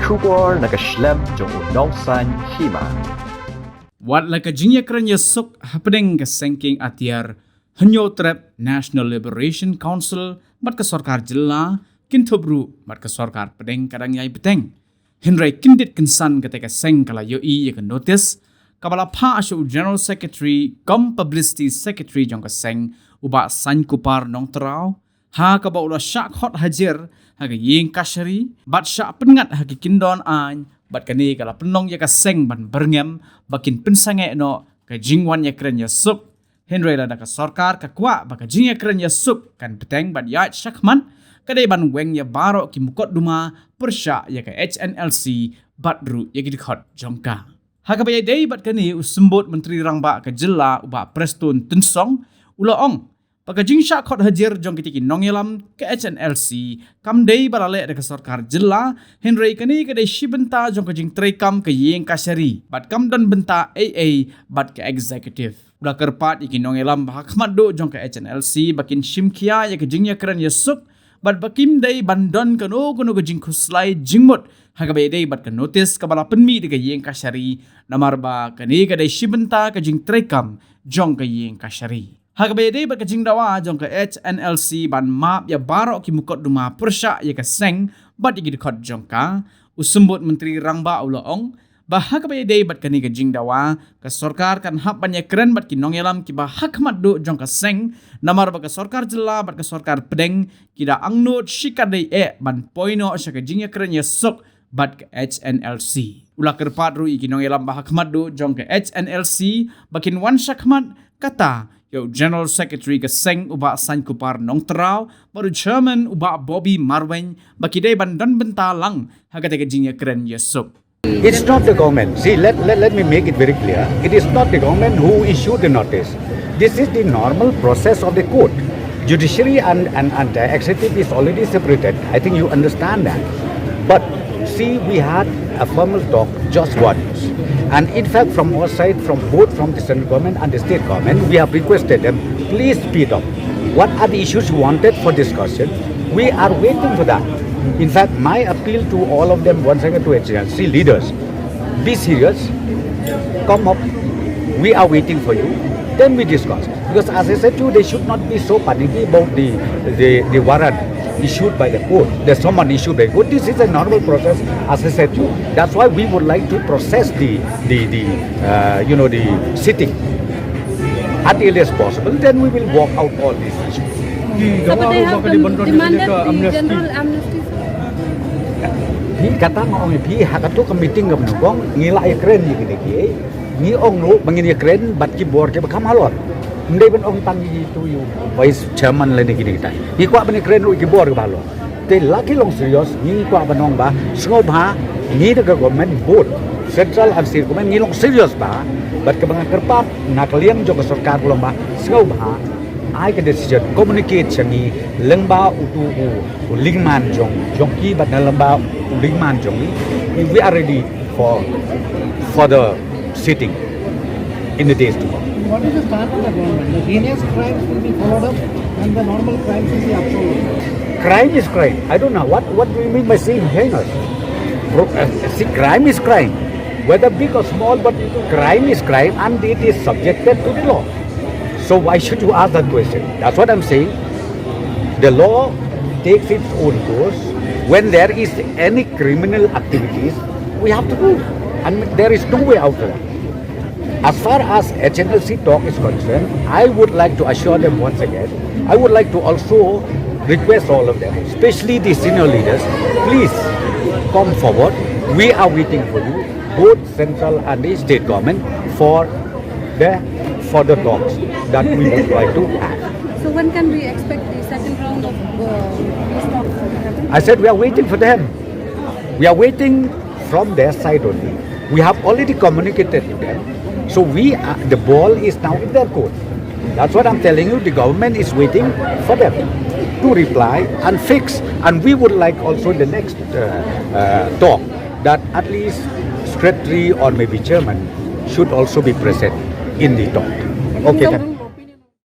Saiñkupar nakaslem jong unongsan Hima. Wat laka Jingïakren Ïasuk happening ke sengking atiar Hanyo Trap National Liberation Council mat ke Sorkar jela kintobru mat ke Sorkar pedeng kadang yai beteng. Henry kindit kensan ketika seng kala yoi ya ke notice kabala pa asu General Secretary kom Publicity Secretary jong ke seng uba Saiñkupar Nongtraw ha kaba ula syak hot hajir haga ying kashari bat syak pengat hagi kindon an bat kani kala penong ya ka seng ban berngem bakin pensange no ka Jingïakren Ïasuk Henry la ka Sorkar ka Kwah baka Jingïakren Ïasuk kan peteng bat yait syakman kadai ban weng ya baro ki mukot duma persya ya ka HNLC bat ru ya ki dikhot jongka haga bayai dei bat kani usembut menteri rangba ka jela uba prestun tunsong ula ong baka jingsha khot hajir jong kitiki nongelam ke HNLC kam dei balale de Sorkar jela Henry kani ke dei Bynta jong ke jing trekam ke yeng kasari bat kam don Bynta AA bat ke executive udah kerpat iki nongelam bahakmat do jong ke HNLC bakin shimkia ya ke Jingïakren Ïasuk bat bakim dei bandon kano ke jing khuslai jingmut haga bay dei bat ke notice ke bala penmi de ke yeng kasari namar ba kani ke dei Bynta ke jing trekam jong ke yeng kasari Hagbede bat kajing dawa jong ke HNLC ban map ya barok ki mukot duma persya ya ke seng bat igi dikot jongka usembut menteri rangba ulaong bahak hagbede bat kani kajing dawa ke Sorkar kan hap Saiñkupar bat ki nongelam ki bahak mat do jong ke seng namar ba ke Sorkar jela bat ke Sorkar pedeng kida angnut shikadei ban poino sya ke Jingïakren Ïasuk bat ke HNLC ulah kerpat ru igi nongelam bahak mat do jong ke HNLC bakin wan syakmat kata Yo General Secretary ke seng uba Saiñkupar Nongtraw baru Chairman uba Bobby Marweiñ bakidai bandan Bynta lang haga ke Jingïakren Ïasuk. It's not the government. See, let me make it very clear. It is not the government who issued the notice. This is the normal process of the court. Judiciary and the executive is already separated. I think you understand that. But see, we had a formal talk just once. And in fact, from our side, from both from the central government and the state government, we have requested them, please speed up. What are the issues you wanted for discussion? We are waiting for that. In fact, my appeal to all of them, once again to HNLC leaders, be serious, come up, we are waiting for you, then we discuss. Because as I said to you, they should not be so panicky about the warrant issued by the court. There's someone issued by the court. This is a normal process, as I said to you. That's why we would like to process the sitting at the earliest possible. Then we will walk out all these issues. So but they have demanded the general amnesty. Pi kata ngong pi hakatu ke meeting ke menungong Jingïakren ni ni ong lu Jingïakren bat ki bor ke bakam halot. Ndai ben ong tangi tu you vice chairman le ni kita. Ni Kwah Jingïakren lu ki bor ke balot. Te lagi long serious ni Kwah banong ba sngob ha ni the government both central and state government ni long serious ba bat ke bang kerpat nak liang jo ke Sorkar long ba sngob ha I can decision communicate changi lengba utu lingman jong ki bat na lengba lingman jong we are ready for the sitting in the days to come. What is the stand of the government? The heinous crimes will be followed up and the normal crimes will be absolved. Crime is crime. I don't know what do you mean by saying heinous? See, crime is crime, whether big or small, but crime is crime and it is subjected to the law. So why should you ask that question? That's what I'm saying. The law takes its own course. When there is any criminal activities, we have to do. And there is no way out of that. As far as HNLC talk is concerned, I would like to assure them once again, I would like to also request all of them, especially the senior leaders, please come forward. We are waiting for you, both central and the state government, for the further talks that we would like to have. So when can we expect the second round of peace talks to happen? I said we are waiting for them. We are waiting from their side only. We have already communicated to them. So the ball is now in their court. That's what I'm telling you. The government is waiting for them to reply and fix. And we would like also the next talk that at least secretary or maybe chairman should also be present in the talk. Okay.